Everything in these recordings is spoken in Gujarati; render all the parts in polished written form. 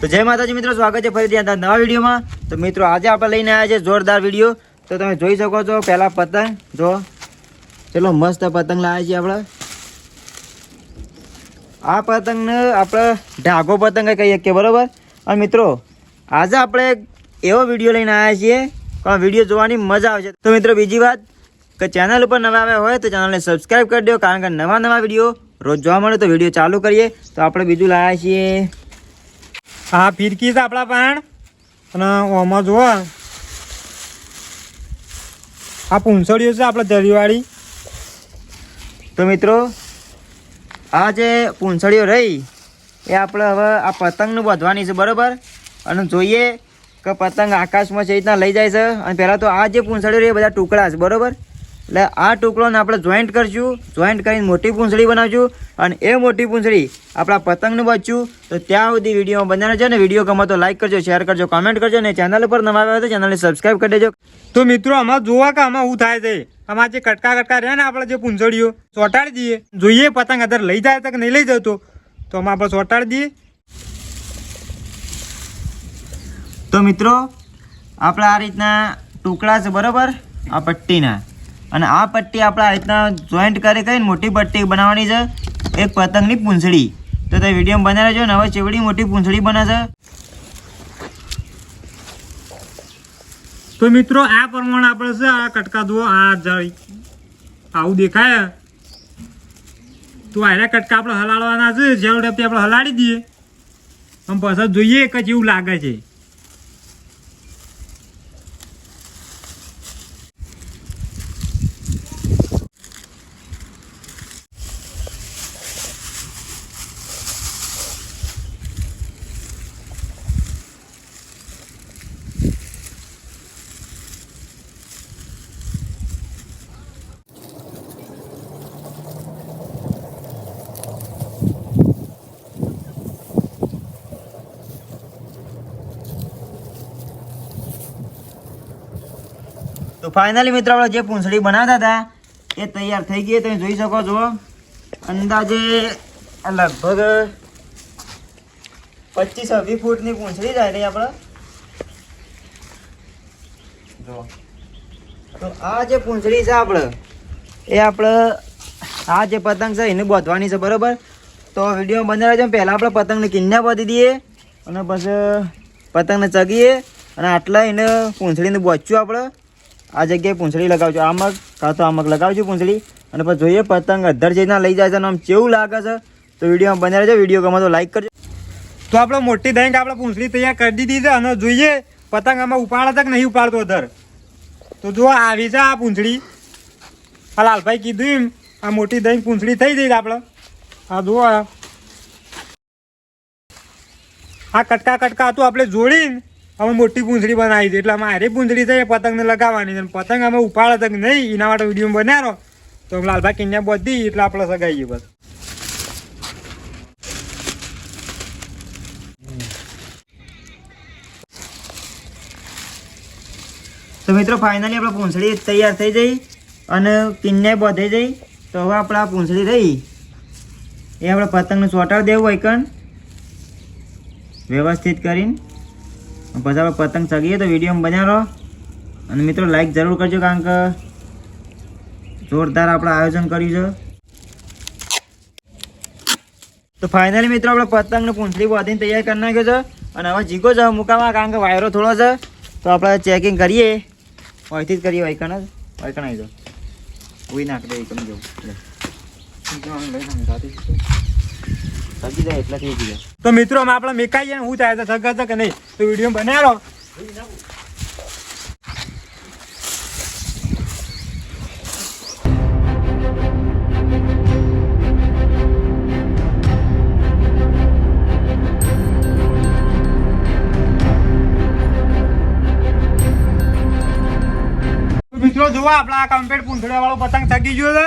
તો જય માતાજી મિત્રો, સ્વાગત છે ફરીથી આ નવા વિડીયોમાં। તો મિત્રો આજે આપણે લઈને આવ્યા છે જોરદાર વિડીયો। તો તમે જોઈ શકો છો પહેલા પતંગ જો, ચલો મસ્ત પતંગ લાવ્યા છીએ આપણે। આ પતંગને આપણે ઢાગો પતંગ કહીએ કે બરાબર। અને મિત્રો આજે આપણે એવો વિડીયો લઈને આવ્યા છીએ કે વિડીયો જોવાની મજા આવશે। તો મિત્રો બીજી વાત કે ચેનલ ઉપર નવા આવ્યા હોય તો ચેનલને સબસ્ક્રાઈબ કરી દો, કારણ કે નવા વિડીયો રોજ જોવા મળે। તો વિડીયો ચાલુ કરીએ। તો આપણે બીજું લાવ્યા છીએ આ ફિરકી છે આપણા પાણ, અને ઓમાં જુઓ આ પૂંછડીઓ છે આપણે દરિયાવાળી। તો મિત્રો આ જે પૂંછડીઓ રહી એ આપણે હવે આ પતંગનું બાંધવાની છે બરાબર। અને જોઈએ કે પતંગ આકાશમાં છે રીતના લઈ જાય છે। અને પહેલાં તો આ જે પૂંછડીઓ રહી એ બધા ટુકડા છે બરાબર। એટલે આ ટુકડોને આપણે જોઈન્ટ કરશું, જોઈન્ટ કરીને મોટી પૂંછડી બનાવશું અને એ મોટી પૂંછડી આપણા પતંગનું બાંધશું। તો ત્યાં સુધી વિડીયોમાં બનાવે છે ને વિડીયો ગમે તો લાઈક કરજો, શેર કરજો, કમેન્ટ કરજો અને ચેનલ ઉપર નવા આવ્યા હોય તો ચેનલને સબસ્ક્રાઈબ કરી દેજો। તો મિત્રો આમાં જોવા કે આમાં શું થાય છે, આમાં જે કટકા રહ્યા ને આપણે જે પૂંછડીઓ ચોંટાડી દઈએ, જોઈએ પતંગ અંદર લઈ જાય તો કે નહીં લઈ જતો, તો આમાં આપણે ચોંટાડી દઈએ। તો મિત્રો આપણા આ રીતના ટુકડા છે બરાબર આ પટ્ટીના, અને આ પટ્ટી આપણે આ રીતના જોઈન્ટ કરીને મોટી પટ્ટી બનાવવાની છે એક પતંગની પૂંછડી। તો તે વિડીયોમાં બનાવી રહેજો ને હવે ચેવડી મોટી પૂંછડી બને છે। તો મિત્રો આ પ્રમાણે આપણે છે આ કટકા જુઓ, આ જઈ આવું દેખાય તો આના કટકા આપણે હલાડવાના છે। જેવડે આપણે હલાડી દઈએ આમ પછી જોઈએ કે જેવું લાગે છે। તો ફાઇનલી મિત્રો આપણે જે પૂંછડી બનાવતા હતા એ તૈયાર થઈ ગઈ। તમે જોઈ શકો છો અંદાજે લગભગ 25-20 ફૂટની પૂંછડી જાય રહી આપણે જો। તો આ જે પૂંછડી છે આપણે એ આપણે આ જે પતંગ છે એને બાંધવાની છે બરાબર। તો વિડીયો બનાવ્યો છે પહેલાં આપણે પતંગને કિન્યા બાંધી દઈએ અને પછી પતંગને ચગીએ અને આટલા એને પૂંછડીને બાંધશું આપણે। આ જગ્યાએ પૂંછડી લગાવજો, આમક કાં તો આમક લગાવજો પૂંછડી, અને પછી જોઈએ પતંગ અધર જેના લઈ જાય છે અને આમ કેવું લાગે છે। તો વિડીયોમાં બને રહેજો, વિડીયો ગમે તો લાઈક કરજો। તો આપણે મોટી દહીં આપણે પૂંછડી તૈયાર કરી દીધી છે અને જોઈએ પતંગ આમાં ઉપાડે છે કે નહીં ઉપાડતો અધર। તો જો આવી છે આ પૂંછડી, આ લાલભાઈ કીધું એમ આ મોટી દહીં પૂંછડી થઈ જઈ આપણે। આ જુઓ આ કટકા હતું આપણે જોડીને અમે મોટી પૂંછડી બનાવી છે। એટલે મારી પૂંછડી છે એ પતંગને લગાવવાની છે, પતંગ અમે ઉપાડે તક નહીં એના માટે વિડીયો બનાવ્યો। તો લાલભાઈ કિન્યા બધી એટલે આપણે સગાઈએ બસ। તો મિત્રો ફાઇનલી આપણે પૂંછડી તૈયાર થઈ જઈ અને કિન્યા બાંધી જઈ। તો હવે આપણે આ પૂંછડી રહી એ આપણે પતંગને ચોંટાડી દેવું આઈકન વ્યવસ્થિત કરીને, પછી આપણે પતંગ ચગીએ। તો વિડીયોમાં બન્યા રહો અને મિત્રો લાઈક જરૂર કરજો, કારણ કે જોરદાર આપણે આયોજન કર્યું છે। તો ફાઇનલી મિત્રો આપણે પતંગને પૂંછડી બાંધીને તૈયાર કરી નાખ્યો છે અને હવે જીગો છે મૂકાવા, કારણ કે વાયરો થોડો છે। તો આપણે ચેકિંગ કરીએ, અહીંથી જ કરીએ, વાયકણ આવી જાઓ, ઉઈ નાખ દે એકમ જવું સગી જાય એટલા થઈ ગયા। તો મિત્રો આપણે મેકાઈએ ને શું થાય તો સગા છે કે નહીં, તો વિડીયો બનાવ્યો। મિત્રો જુઓ આપણા આ કમ્પ્લેટ પૂંછડા વાળો પતંગ સગી ગયો છે।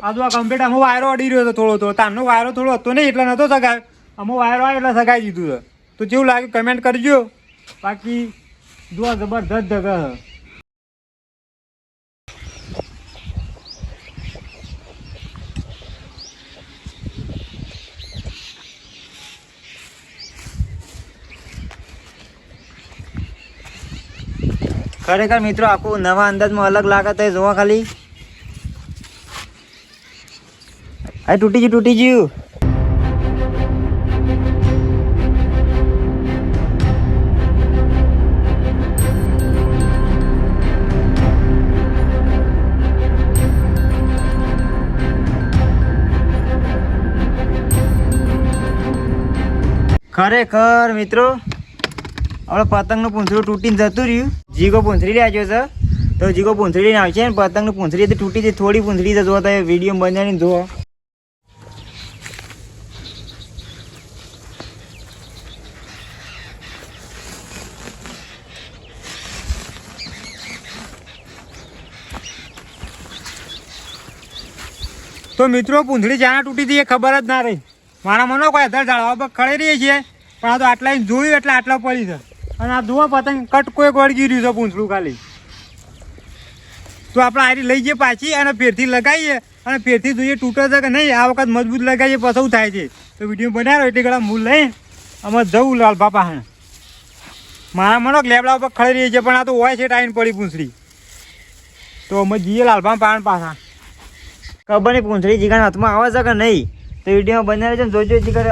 આ જો આ કમ્પ્લેટ આમાં વાયરો અડી રહ્યો હતો થોડો, તારનો વાયરો થોડો હતો નહીં એટલે નહોતો સગાય, આમાં વાયરો આવે એટલે સગાઈ દીધું છે। તો જેવું લાગ્યું કમેન્ટ કરજો, બાકી જો જબરદસ્ત જગા છે। ખરેખર મિત્રો આખું નવા અંદાજમાં અલગ લાગે તો જોવા ખાલી. આ તૂટી ગયું. ખરેખર મિત્રો આપણે પતંગનું પૂંછડું તૂટીને જતું રહ્યું. જીગો પૂંછડી લાગ્યો છે તો જીગો પૂંછડી લઈને આવશે ને પતંગનું પૂંછડી તો તૂટી જાય. થોડી પૂંછડી તો જોવા તો વિડીયો બનાવીને જુઓ. તો મિત્રો પૂંછડી જ્યાં તૂટી હતી એ ખબર જ ના રહી. મારા મને કોઈ અધર ઝાડવા પર ખડી રહી છે પણ આ તો આટલા જોયું એટલે આટલા પડી છે. અને આ જુઓ પતંગ કટકો એક વળગી રહ્યું છે પૂંછડું ખાલી. તો આપણે આરી લઈ જઈએ પાછી અને ફેરથી લગાવીએ અને ફેરથી જોઈએ તૂટે છે કે નહીં. આ વખત મજબૂત લગાવીએ પછી થાય છે. તો વિડીયો બનાવ્યો એટલે ઘણા મૂળ લઈને અમે જવું લાલભા પાસે. મારા મને લેબડા ઉપર ખડી રહી છે પણ આ તો હોય છે ટાઈમ પડી પૂંછડી. તો અમે જઈએ લાલભા પાછા. ખબર નહીં પૂંછડી જીગાના હાથમાં આવે છે કે નહીં. તો વિડીયોમાં બનાવે છે ને જોજો જીગર.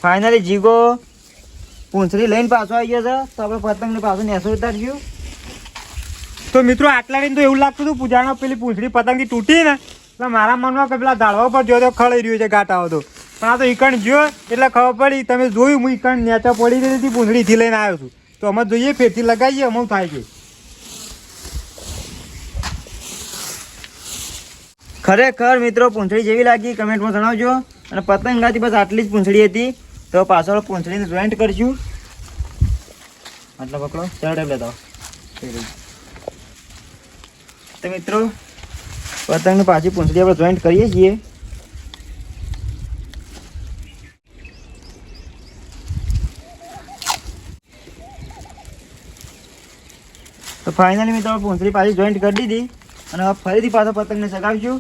ફાઇનલી જીગો પૂંછડી લઈને પાછો આવી ગયો છે. તો આપણે પતંગને પાછું નેસો ઉતાર્યું. તો મિત્રો આટલા તો એવું લાગતું હતું પૂજાનો પેલી પૂંછડી પતંગથી તૂટી ને એટલે મારા મનમાં કે પેલા ઝાડવા પર જો તો ખળી રહ્યું છે ગાટાઓ તો. પણ આ તો ઈકણ જો એટલે ખબર પડી. તમે જોયું હું ઈકણ નેચા પડી રહી હતી પૂંછડીથી લઈને આવ્યો છું. તો અમે જોઈએ ફેરથી લગાવીએ અમે થાય છે. ખરેખર મિત્રો પૂંછડી જેવી લાગી કમેન્ટમાં જણાવજો. અને પતંગાથી બસ આટલી જ પૂંછડી હતી. તો પાછળ પૂંછડીને જોઈન્ટ કરીશું. આટલા પકડો ચાર ટાઈપ લેતા તો મિત્રો પતંગની પાછી પૂંછડી આપણે જોઈન્ટ કરીએ છીએ. તો ફાઇનલી મિત્રો પૂંછડી પાછી જોઈન્ટ કરી દીધી અને હવે ફરીથી પાછો પતંગને સગાવીશું.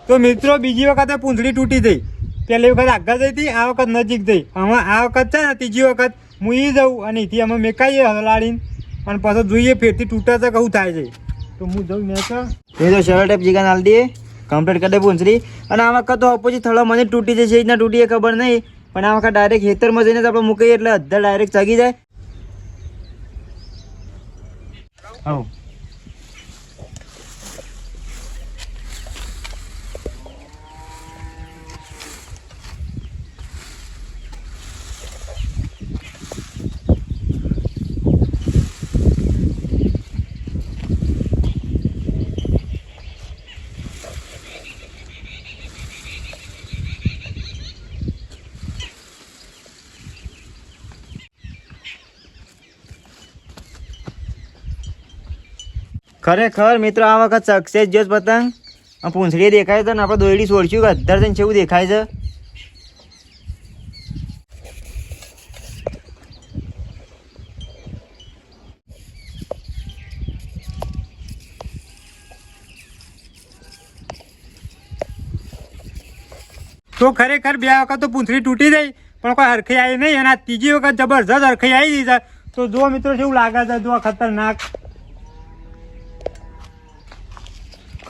તો મિત્રો બીજી વખતે પૂંછડી તૂટી થઈ. પહેલી વખત આગળ જઈ હતી, આ વખત નજીક થઈ. આમાં આ વખત છે ને ત્રીજી વખત હું એ જઉં અને એથી અમે મેકાઈએ હલાડીને અને પાછો જોઈએ ફેરથી તૂટે છે કહું થાય છે. તો હું જઉં મેં તો શર્ટ ટાઈપ જીગા નાલ દઈએ કમ્પ્લીટ કરી દે પૂંછડી. અને આ વખત તો અપોઝિટ થળો મને તૂટી જશે રીતના તૂટી એ ખબર નહીં. પણ આ વખત ડાયરેક્ટ ખેતરમાં જઈને આપણે મૂકીએ એટલે અધર ડાયરેક્ટ ચગી જાય. હા ખરેખર મિત્રો આ વખત સક્સેસ જો પતંગ પૂંછડી દેખાય છે ને આપણે દોયડી છોડશું કે અધર થઈને કેવું દેખાય છે. તો ખરેખર બે વખત તો પૂંછડી તૂટી ગઈ પણ કોઈ હરખી આવી નહીં. અને આ ત્રીજી વખત જબરજસ્ત હરખી આવી ગઈ છે. તો જો મિત્રો કેવું લાગે છે, જો ખતરનાક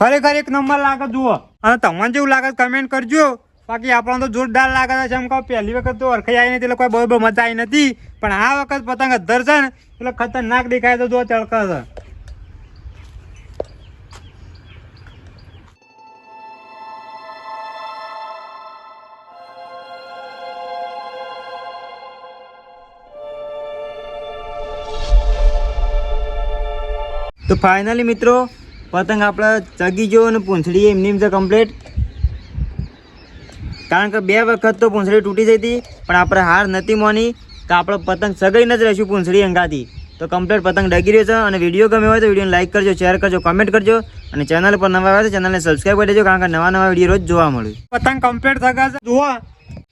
ખરેખર એક નંબર લાગે જુઓ. અને તમને જેવું લાગે કમેન્ટ કરજો. બાકી આપણને તો જોરદાર લાગે છે. એમ કહો પહેલી વખત તો હરખાઈ આવી નથી એટલે કોઈ બહુ મજા આવી નથી. પણ આ વખત પતંગ અધર છે ને એટલે ખતરનાક દેખાય તો જો ચળકે છે. તો ફાઇનલી મિત્રો પતંગ આપણે ચગી ગયો અને પૂંછડી એમની છે કમ્પ્લીટ. કારણ કે 2 વખત તો પૂંછડી તૂટી જઈ હતી પણ આપણે હાર નથી માની કે આપણે પતંગ સગાઈને જ રહીશું પૂંછડી અંગાથી. તો કમ્પ્લીટ પતંગ ડગી રહ્યો છે. અને વિડીયો ગમે હોય તો વિડીયોને લાઈક કરજો, શેર કરજો, કમેન્ટ કરજો અને ચેનલ પર નવા આવે તો ચેનલને સબસ્ક્રાઈબ કરી દેજો કારણ કે નવા વિડીયો રોજ જોવા મળે. પતંગ કમ્પ્લીટ થશે જોવા.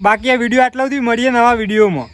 બાકી આ વિડીયો આટલા સુધી મળીએ નવા વિડીયોમાં.